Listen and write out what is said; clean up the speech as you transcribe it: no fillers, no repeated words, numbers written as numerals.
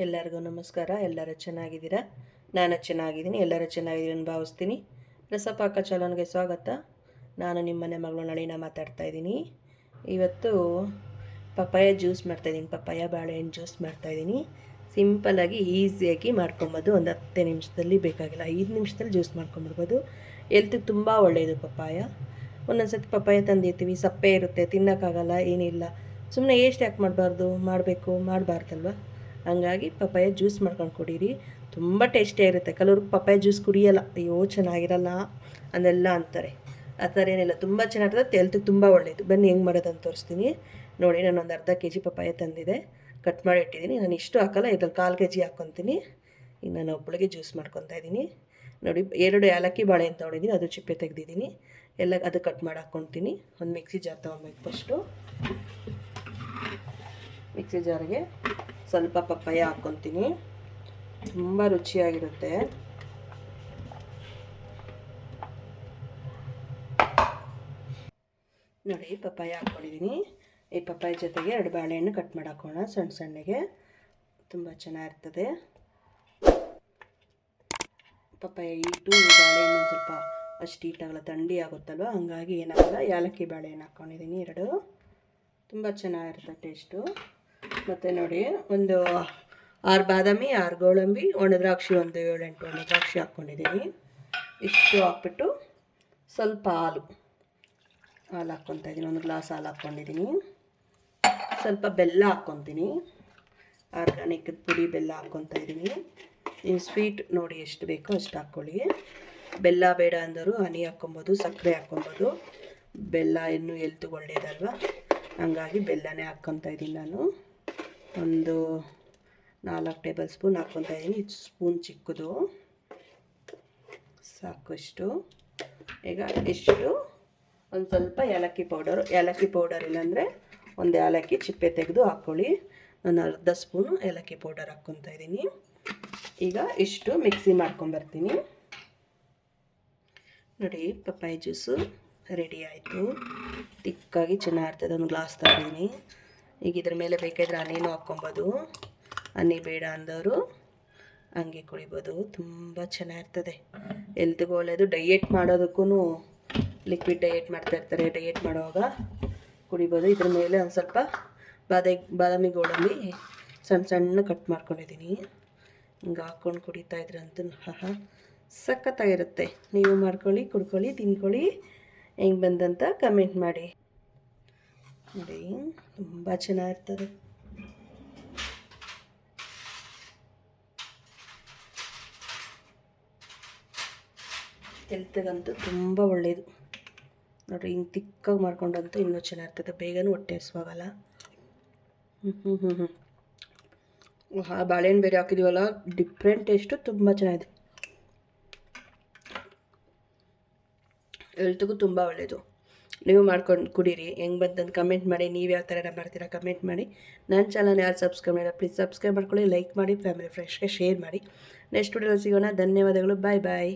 ಎಲ್ಲರಿಗೂ ನಮಸ್ಕಾರ. ಎಲ್ಲರೂ ಚೆನ್ನಾಗಿದ್ದೀರಾ? ನಾನು ಚೆನ್ನಾಗಿದ್ದೀನಿ. ಎಲ್ಲರೂ ಚೆನ್ನಾಗಿದ್ದೀನಿ ಅಂತ ಭಾವಿಸ್ತೀನಿ. ರಸಪಾಕ ಚಾನಲ್ಗೆ ಸ್ವಾಗತ. ನಾನು ನಿಮ್ಮ ಮನೆ ಮಗಳು ನಳಿನ ಮಾತಾಡ್ತಾ ಇದ್ದೀನಿ. ಇವತ್ತು ಪಪ್ಪಾಯ ಜ್ಯೂಸ್ ಮಾಡ್ತಾಯಿದ್ದೀನಿ. ಪಪ್ಪಾಯ ಬಾಳೆಹಣ್ಣು ಜ್ಯೂಸ್ ಮಾಡ್ತಾಯಿದ್ದೀನಿ. ಸಿಂಪಲ್ಲಾಗಿ ಈಸಿಯಾಗಿ ಮಾಡ್ಕೊಬೋದು. ಒಂದು 10 ನಿಮಿಷದಲ್ಲಿ ಬೇಕಾಗಿಲ್ಲ, 5 ನಿಮಿಷದಲ್ಲಿ ಜ್ಯೂಸ್ ಮಾಡ್ಕೊಂಬಿಡ್ಬೋದು. ಹೆಲ್ತಿಗೆ ತುಂಬ ಒಳ್ಳೆಯದು ಪಪ್ಪಾಯ. ಒಂದೊಂದು ಸತಿ ಪಪ್ಪಾಯ ತಂದಿರ್ತೀವಿ, ಸಪ್ಪೆ ಇರುತ್ತೆ, ತಿನ್ನೋಕ್ಕಾಗಲ್ಲ, ಏನಿಲ್ಲ. ಸುಮ್ಮನೆ ಎಷ್ಟು ಯಾಕೆ ಮಾಡಬಾರ್ದಲ್ವ. ಹಂಗಾಗಿ ಪಪ್ಪಾಯ ಜ್ಯೂಸ್ ಮಾಡ್ಕೊಂಡು ಕುಡೀರಿ. ತುಂಬ ಟೇಸ್ಟಿಯಾಗಿರುತ್ತೆ. ಕೆಲವ್ರಿಗೆ ಪಪ್ಪಾಯ ಜ್ಯೂಸ್ ಕುಡಿಯೋಲ್ಲ, ಅಯ್ಯೋ ಚೆನ್ನಾಗಿರಲ್ಲ ಅದೆಲ್ಲ ಅಂತಾರೆ. ಆ ಥರ ಏನಿಲ್ಲ, ತುಂಬ ಚೆನ್ನಾಗಿರ್ತದೆ, ಹೆಲ್ತಿಗೆ ತುಂಬ ಒಳ್ಳೆಯದು. ಬನ್ನಿ ಹೆಂಗೆ ಮಾಡೋದಂತ ತೋರಿಸ್ತೀನಿ ನೋಡಿ. ನಾನು ಒಂದು ಅರ್ಧ kg ಪಪ್ಪಾಯ ತಂದಿದೆ, ಕಟ್ ಮಾಡಿ ಇಟ್ಟಿದ್ದೀನಿ. ನಾನು ಇಷ್ಟು ಹಾಕಲ್ಲ, ಇದ್ರಲ್ಲಿ 1/4 kg ಹಾಕ್ಕೊತೀನಿ. ಈಗ ನಾನು ಒಬ್ಬಳಿಗೆ ಜ್ಯೂಸ್ ಮಾಡ್ಕೊತಾ ಇದ್ದೀನಿ ನೋಡಿ. 2 ಏಲಕ್ಕಿ ಬಾಳೆಹಣ್ಣು ತೊಗೊಂಡಿದ್ದೀನಿ, ಅದು ಚಿಪ್ಪೆ ತೆಗೆದಿದ್ದೀನಿ. ಎಲ್ಲ ಅದು ಕಟ್ ಮಾಡಿ ಹಾಕ್ಕೊತೀನಿ. ಒಂದು ಮಿಕ್ಸಿ ಜಾರ್ ತೊಗೊಬೇಕು. ಫಸ್ಟು ಮಿಕ್ಸಿ ಜಾರಿಗೆ ಸ್ವಲ್ಪ ಪಪ್ಪಾಯ ಹಾಕ್ಕೊತೀನಿ. ತುಂಬ ರುಚಿಯಾಗಿರುತ್ತೆ. ನೋಡಿ, ಪಪ್ಪಾಯ ಹಾಕ್ಕೊಂಡಿದ್ದೀನಿ. ಈ ಪಪ್ಪಾಯ ಜೊತೆಗೆ 2 ಬಾಳೆಹಣ್ಣು ಕಟ್ ಮಾಡಿ ಹಾಕೋಣ ಸಣ್ಣ ಸಣ್ಣಗೆ. ತುಂಬ ಚೆನ್ನಾಗಿರ್ತದೆ. ಪಪ್ಪಾಯ ಈಟು, ಬಾಳೆಹಣ್ಣು ಸ್ವಲ್ಪ ಅಷ್ಟು ಈಟಾಗಲ್ಲ, ಥಂಡಿ ಆಗುತ್ತಲ್ವ, ಹಂಗಾಗಿ ಏನಾಗಲ್ಲ. ಏಲಕ್ಕಿ ಬಾಳೆಹಣ್ಣು ಹಾಕ್ಕೊಂಡಿದ್ದೀನಿ 2. ತುಂಬ ಚೆನ್ನಾಗಿರುತ್ತೆ ಟೇಸ್ಟು. ಮತ್ತು ನೋಡಿ, ಒಂದು 6 ಬಾದಾಮಿ, 6 ಗೋಡಂಬಿ, ಒಣ ದ್ರಾಕ್ಷಿ ಒಂದು 7-8 ಒಣ ದ್ರಾಕ್ಷಿ ಹಾಕ್ಕೊಂಡಿದ್ದೀನಿ. ಇಷ್ಟು ಹಾಕ್ಬಿಟ್ಟು ಸ್ವಲ್ಪ ಹಾಲು ಹಾಕ್ಕೊತಾ ಇದ್ದೀನಿ. 1 ಗ್ಲಾಸ್ ಹಾಲು ಹಾಕ್ಕೊಂಡಿದ್ದೀನಿ. ಸ್ವಲ್ಪ ಬೆಲ್ಲ ಹಾಕ್ಕೊತೀನಿ. ಆರ್ಗಾನಿಕ್ ಪುಡಿ ಬೆಲ್ಲ ಹಾಕ್ಕೊತಾ ಇದ್ದೀನಿ. ನೀವು ಸ್ವೀಟ್ ನೋಡಿ ಎಷ್ಟು ಬೇಕೋ ಅಷ್ಟು ಹಾಕ್ಕೊಳ್ಳಿ. ಬೆಲ್ಲ ಬೇಡ ಅಂದರು ಹನಿ ಹಾಕ್ಕೊಬೋದು, ಸಕ್ಕರೆ ಹಾಕ್ಕೊಬೋದು. ಬೆಲ್ಲ ಇನ್ನೂ ಹೆಲ್ತಿಗೆ ಒಳ್ಳೆಯದಲ್ವ, ಹಂಗಾಗಿ ಬೆಲ್ಲನೇ ಹಾಕ್ಕೊತಾ ಇದ್ದೀನಿ ನಾನು. ಒಂದು 4 ಟೇಬಲ್ ಸ್ಪೂನ್ ಹಾಕ್ಕೊತಾ ಇದ್ದೀನಿ. ಇದು ಸ್ಪೂನ್ ಚಿಕ್ಕದು ಸಾಕು. ಇಷ್ಟು. ಈಗ ಇಷ್ಟು ಒಂದು ಸ್ವಲ್ಪ ಏಲಕ್ಕಿ ಪೌಡರ್ ಇಲ್ಲಾಂದರೆ ಒಂದು ಏಲಕ್ಕಿ ಚಿಪ್ಪೆ ತೆಗೆದು ಹಾಕ್ಕೊಳ್ಳಿ. ನಾನು ಅರ್ಧ ಸ್ಪೂನು ಏಲಕ್ಕಿ ಪೌಡರ್ ಹಾಕ್ಕೊತಾ ಇದ್ದೀನಿ. ಈಗ ಇಷ್ಟು ಮಿಕ್ಸಿ ಮಾಡ್ಕೊಂಬರ್ತೀನಿ ನೋಡಿ. ಪಪ್ಪಾಯ ಜ್ಯೂಸು ರೆಡಿ ಆಯಿತು. ತಿಕ್ಕಾಗಿ ಚೆನ್ನಾಗಿರ್ತದೆ. ಒಂದು ಗ್ಲಾಸ್ ತಗೊಂಡಿದ್ದೀನಿ. ಈಗ ಇದ್ರ ಮೇಲೆ ಬೇಕಾದರೆ ಹನಿನೂ ಹಾಕ್ಕೊಬೋದು. ಹನಿ ಬೇಡ ಅಂದವರು ಹಂಗೆ ಕುಡಿಬೋದು. ತುಂಬ ಚೆನ್ನಾಗಿರ್ತದೆ, ಹೆಲ್ತ್ಗೆ ಒಳ್ಳೆಯದು. ಡಯೆಟ್ ಮಾಡೋದಕ್ಕೂ, ಲಿಕ್ವಿಡ್ ಡಯೆಟ್ ಮಾಡ್ತಾಯಿರ್ತಾರೆ, ಡಯೆಟ್ ಮಾಡುವಾಗ ಕುಡಿಬೋದು. ಇದ್ರ ಮೇಲೆ ಒಂದು ಸ್ವಲ್ಪ ಬಾದಾಮಿ ಗೋಡಂಬಿ ಸಣ್ಣ ಸಣ್ಣ ಕಟ್ ಮಾಡ್ಕೊಂಡಿದ್ದೀನಿ. ಹಿಂಗೆ ಹಾಕ್ಕೊಂಡು ಕುಡಿತಾಯಿದ್ರಂತೂ ಸಖತ್ತಾಗಿರುತ್ತೆ. ನೀವು ಮಾಡ್ಕೊಳ್ಳಿ, ಕುಡ್ಕೊಳ್ಳಿ, ತಿನ್ಕೊಳ್ಳಿ. ಹೆಂಗೆ ಬಂದಂತ ಕಮೆಂಟ್ ಮಾಡಿ ನೋಡಿ. ತುಂಬ ಚೆನ್ನಾಗಿರ್ತದೆ. ಹೆಲ್ತ್ಗಂತೂ ತುಂಬ ಒಳ್ಳೆಯದು ನೋಡಿರಿ. ಹಿಂಗೆ ತಿಕ್ಕಾಗಿ ಮಾಡ್ಕೊಂಡಂತೂ ಇನ್ನೂ ಚೆನ್ನಾಗಿರ್ತದೆ. ಬೇಗನೂ ಹೊಟ್ಟೆ ಹಸ್ವಾಗಲ್ಲ. ಬಾಳೆಹಣ್ಣು ಬೇರೆ ಹಾಕಿದ್ದೀವಲ್ಲ, ಡಿಫ್ರೆಂಟ್ ಟೇಸ್ಟು, ತುಂಬ ಚೆನ್ನಾಗಿದೆ. ಹೆಲ್ತ್ಗೂ ತುಂಬ ಒಳ್ಳೆಯದು. ನೀವು ಮಾಡ್ಕೊಂಡು ಕುಡೀರಿ. ಹೆಂಗೆ ಬಂತಂದು ಕಮೆಂಟ್ ಮಾಡಿ. ನೀವು ಯಾವ ಥರ ಮಾಡ್ತೀರಾ ಕಮೆಂಟ್ ಮಾಡಿ. ನನ್ನ ಚಾನಲ್ ಯಾರು ಸಬ್ಸ್ಕ್ರೈಬ್ ಮಾಡಿಲ್ಲ ಪ್ಲೀಸ್ ಸಬ್ಸ್ಕ್ರೈಬ್ ಮಾಡ್ಕೊಳ್ಳಿ, ಲೈಕ್ ಮಾಡಿ, ಫ್ಯಾಮಿಲಿ ಫ್ರೆಂಡ್ಸ್ಗೆ ಶೇರ್ ಮಾಡಿ. ನೆಕ್ಸ್ಟ್ ವಿಡಿಯೋದಲ್ಲಿ ಸಿಗೋಣ. ಧನ್ಯವಾದಗಳು. ಬಾಯ್ ಬಾಯ್.